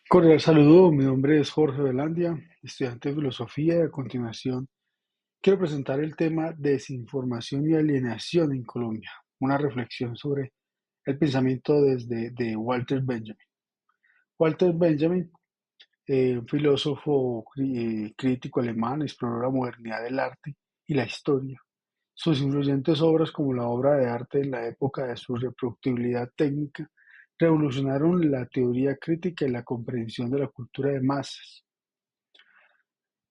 Cordial saludo, mi nombre es Jorge Velandia, estudiante de filosofía y a continuación quiero presentar el tema desinformación y alienación en Colombia, una reflexión sobre el pensamiento desde de Walter Benjamin. Walter Benjamin, un filósofo crítico alemán, exploró la modernidad del arte y la historia. Sus influyentes obras, como la obra de arte en la época de su reproductibilidad técnica, revolucionaron la teoría crítica y la comprensión de la cultura de masas.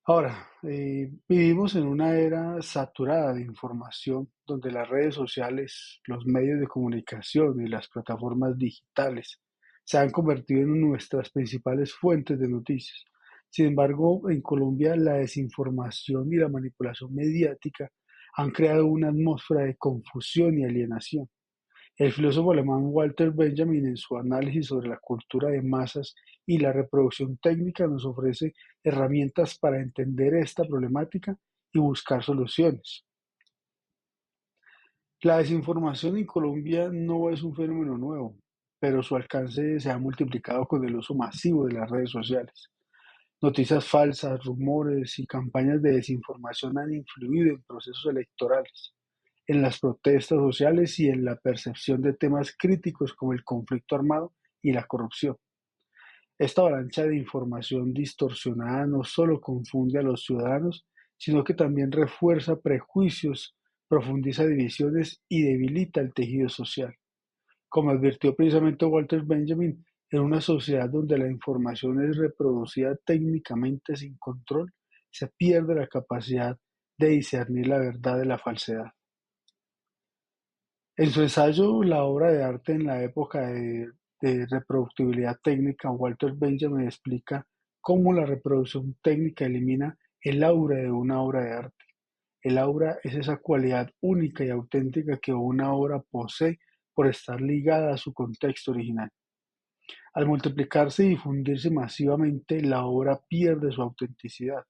Ahora, vivimos en una era saturada de información donde las redes sociales, los medios de comunicación y las plataformas digitales se han convertido en nuestras principales fuentes de noticias. Sin embargo, en Colombia la desinformación y la manipulación mediática han creado una atmósfera de confusión y alienación. El filósofo alemán Walter Benjamin, en su análisis sobre la cultura de masas y la reproducción técnica, nos ofrece herramientas para entender esta problemática y buscar soluciones. La desinformación en Colombia no es un fenómeno nuevo, pero su alcance se ha multiplicado con el uso masivo de las redes sociales. Noticias falsas, rumores y campañas de desinformación han influido en procesos electorales, en las protestas sociales y en la percepción de temas críticos como el conflicto armado y la corrupción. Esta avalancha de información distorsionada no solo confunde a los ciudadanos, sino que también refuerza prejuicios, profundiza divisiones y debilita el tejido social. Como advirtió precisamente Walter Benjamin, en una sociedad donde la información es reproducida técnicamente sin control, se pierde la capacidad de discernir la verdad de la falsedad. En su ensayo "La obra de arte en la época de reproductibilidad técnica", Walter Benjamin explica cómo la reproducción técnica elimina el aura de una obra de arte. El aura es esa cualidad única y auténtica que una obra posee por estar ligada a su contexto original. Al multiplicarse y difundirse masivamente, la obra pierde su autenticidad.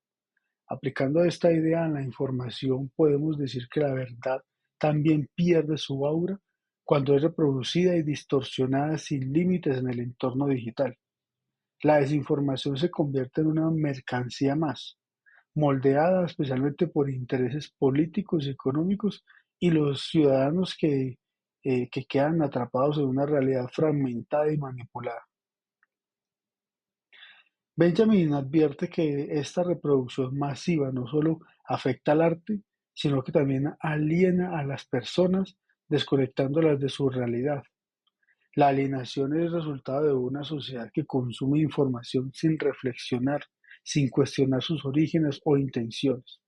Aplicando esta idea a la información, podemos decir que la verdad también pierde su aura cuando es reproducida y distorsionada sin límites en el entorno digital. La desinformación se convierte en una mercancía más, moldeada especialmente por intereses políticos y económicos y los ciudadanos que quedan atrapados en una realidad fragmentada y manipulada. Benjamin advierte que esta reproducción masiva no solo afecta al arte, sino que también aliena a las personas, desconectándolas de su realidad. La alienación es el resultado de una sociedad que consume información sin reflexionar, sin cuestionar sus orígenes o intenciones.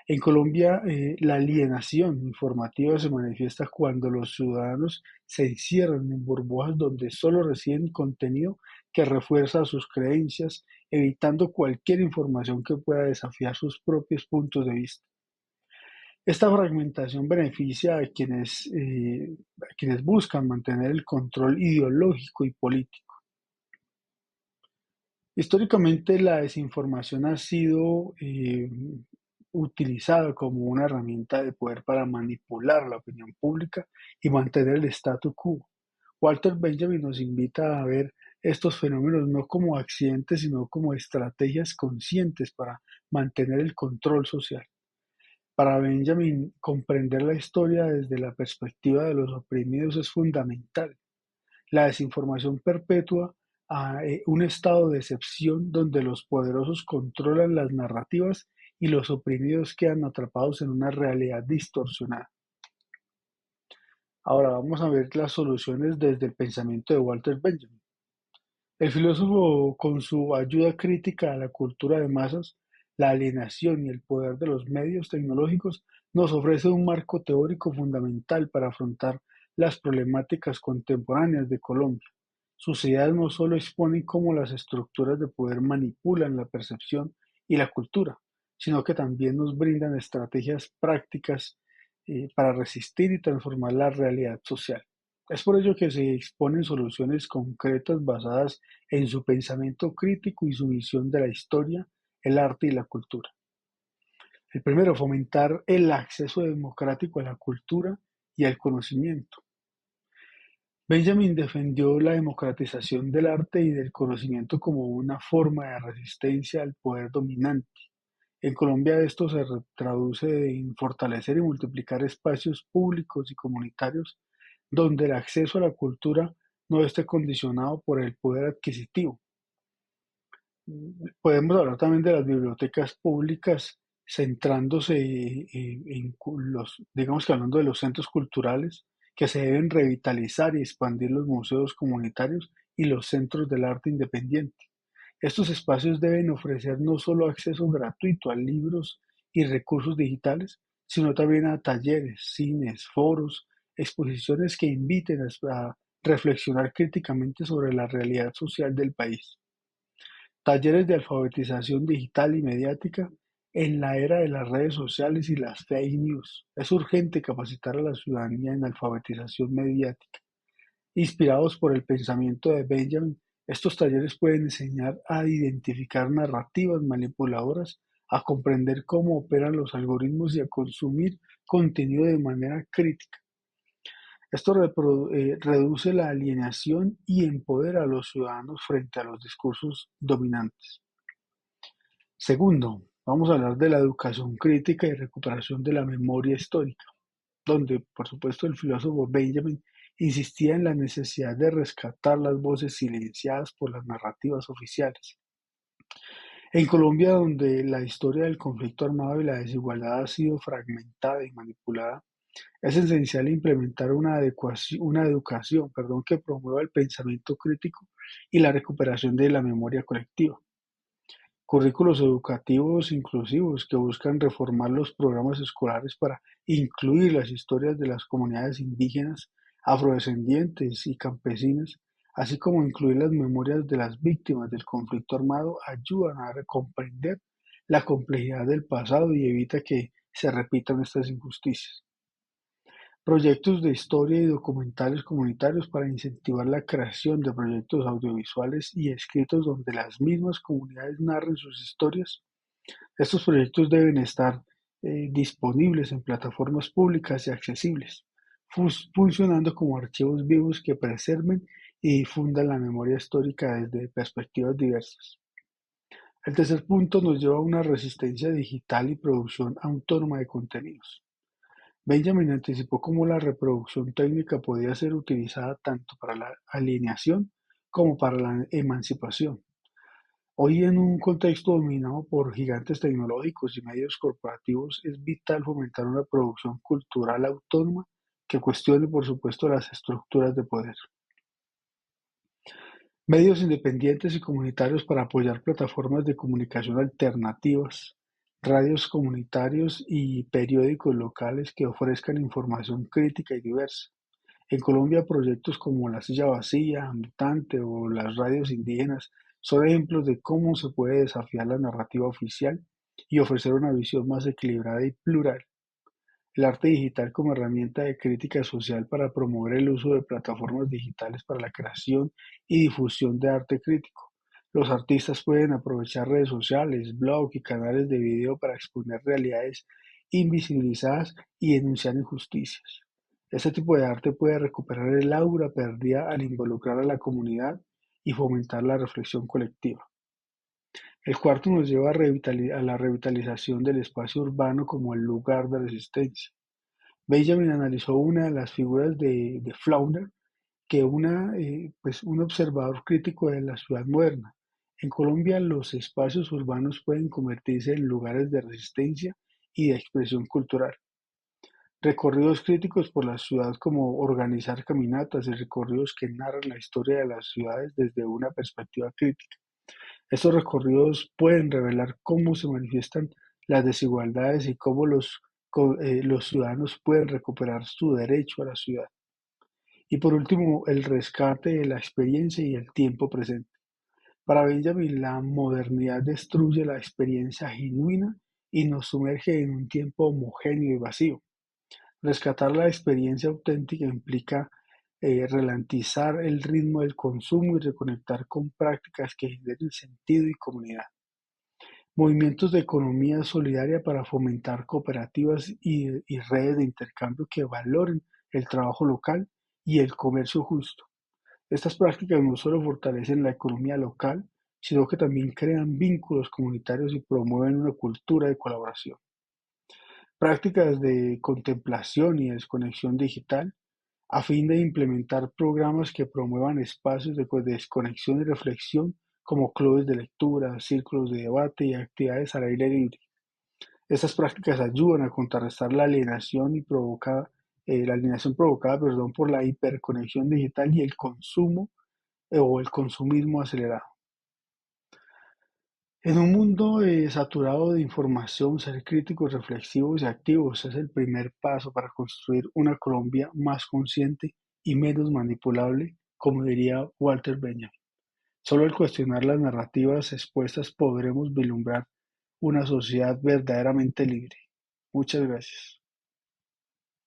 En Colombia, la alienación informativa se manifiesta cuando los ciudadanos se encierran en burbujas donde solo reciben contenido que refuerza sus creencias, evitando cualquier información que pueda desafiar sus propios puntos de vista. Esta fragmentación beneficia a quienes buscan mantener el control ideológico y político. Históricamente, la desinformación ha sido utilizada como una herramienta de poder para manipular la opinión pública y mantener el statu quo. Walter Benjamin nos invita a ver estos fenómenos no como accidentes, sino como estrategias conscientes para mantener el control social. Para Benjamin, comprender la historia desde la perspectiva de los oprimidos es fundamental. La desinformación perpetúa un estado de excepción donde los poderosos controlan las narrativas y los oprimidos quedan atrapados en una realidad distorsionada. Ahora vamos a ver las soluciones desde el pensamiento de Walter Benjamin. El filósofo, con su ayuda crítica a la cultura de masas, la alienación y el poder de los medios tecnológicos, nos ofrece un marco teórico fundamental para afrontar las problemáticas contemporáneas de Colombia. Sus ideas no solo exponen cómo las estructuras de poder manipulan la percepción y la cultura, sino que también nos brindan estrategias prácticas para resistir y transformar la realidad social. Es por ello que se exponen soluciones concretas basadas en su pensamiento crítico y su visión de la historia, el arte y la cultura. El primero, fomentar el acceso democrático a la cultura y al conocimiento. Benjamin defendió la democratización del arte y del conocimiento como una forma de resistencia al poder dominante. En Colombia esto se traduce en fortalecer y multiplicar espacios públicos y comunitarios donde el acceso a la cultura no esté condicionado por el poder adquisitivo. Podemos hablar también de las bibliotecas públicas, centrándose los, digamos que hablando de los centros culturales, que se deben revitalizar y expandir los museos comunitarios y los centros del arte independiente. Estos espacios deben ofrecer no solo acceso gratuito a libros y recursos digitales, sino también a talleres, cines, foros, exposiciones que inviten a reflexionar críticamente sobre la realidad social del país. Talleres de alfabetización digital y mediática en la era de las redes sociales y las fake news. Es urgente capacitar a la ciudadanía en alfabetización mediática. Inspirados por el pensamiento de Benjamin, estos talleres pueden enseñar a identificar narrativas manipuladoras, a comprender cómo operan los algoritmos y a consumir contenido de manera crítica. Esto reduce la alienación y empodera a los ciudadanos frente a los discursos dominantes. Segundo, vamos a hablar de la educación crítica y recuperación de la memoria histórica, donde, por supuesto, el filósofo Benjamin insistía en la necesidad de rescatar las voces silenciadas por las narrativas oficiales. En Colombia, donde la historia del conflicto armado y la desigualdad ha sido fragmentada y manipulada, es esencial implementar una educación, que promueva el pensamiento crítico y la recuperación de la memoria colectiva. Currículos educativos inclusivos que buscan reformar los programas escolares para incluir las historias de las comunidades indígenas, afrodescendientes y campesinas, así como incluir las memorias de las víctimas del conflicto armado, ayudan a comprender la complejidad del pasado y evita que se repitan estas injusticias. Proyectos de historia y documentales comunitarios para incentivar la creación de proyectos audiovisuales y escritos donde las mismas comunidades narren sus historias. Estos proyectos deben estar disponibles en plataformas públicas y accesibles, funcionando como archivos vivos que preserven y difundan la memoria histórica desde perspectivas diversas. El tercer punto nos lleva a una resistencia digital y producción autónoma de contenidos. Benjamin anticipó cómo la reproducción técnica podía ser utilizada tanto para la alienación como para la emancipación. Hoy, en un contexto dominado por gigantes tecnológicos y medios corporativos, es vital fomentar una producción cultural autónoma que cuestione, por supuesto, las estructuras de poder. Medios independientes y comunitarios para apoyar plataformas de comunicación alternativas, radios comunitarios y periódicos locales que ofrezcan información crítica y diversa. En Colombia, proyectos como La Silla Vacía, Mutante o las radios indígenas son ejemplos de cómo se puede desafiar la narrativa oficial y ofrecer una visión más equilibrada y plural. El arte digital como herramienta de crítica social para promover el uso de plataformas digitales para la creación y difusión de arte crítico. Los artistas pueden aprovechar redes sociales, blogs y canales de video para exponer realidades invisibilizadas y denunciar injusticias. Este tipo de arte puede recuperar el aura perdida al involucrar a la comunidad y fomentar la reflexión colectiva. El cuarto nos lleva a la revitalización del espacio urbano como el lugar de resistencia. Benjamin analizó una de las figuras de Flaubert, que un observador crítico de la ciudad moderna. En Colombia, los espacios urbanos pueden convertirse en lugares de resistencia y de expresión cultural. Recorridos críticos por la ciudad, como organizar caminatas y recorridos que narran la historia de las ciudades desde una perspectiva crítica. Estos recorridos pueden revelar cómo se manifiestan las desigualdades y cómo los ciudadanos pueden recuperar su derecho a la ciudad. Y por último, el rescate de la experiencia y el tiempo presente. Para Benjamin, la modernidad destruye la experiencia genuina y nos sumerge en un tiempo homogéneo y vacío. Rescatar la experiencia auténtica implica ralentizar el ritmo del consumo y reconectar con prácticas que generen sentido y comunidad. Movimientos de economía solidaria para fomentar cooperativas y redes de intercambio que valoren el trabajo local y el comercio justo. Estas prácticas no solo fortalecen la economía local, sino que también crean vínculos comunitarios y promueven una cultura de colaboración. Prácticas de contemplación y desconexión digital a fin de implementar programas que promuevan espacios de desconexión y reflexión como clubes de lectura, círculos de debate y actividades al aire libre. Estas prácticas ayudan a contrarrestar la alienación provocada, perdón, por la hiperconexión digital y el consumo o el consumismo acelerado. En un mundo saturado de información, ser críticos, reflexivos y activos es el primer paso para construir una Colombia más consciente y menos manipulable, como diría Walter Benjamin. Solo al cuestionar las narrativas expuestas podremos vislumbrar una sociedad verdaderamente libre. Muchas gracias.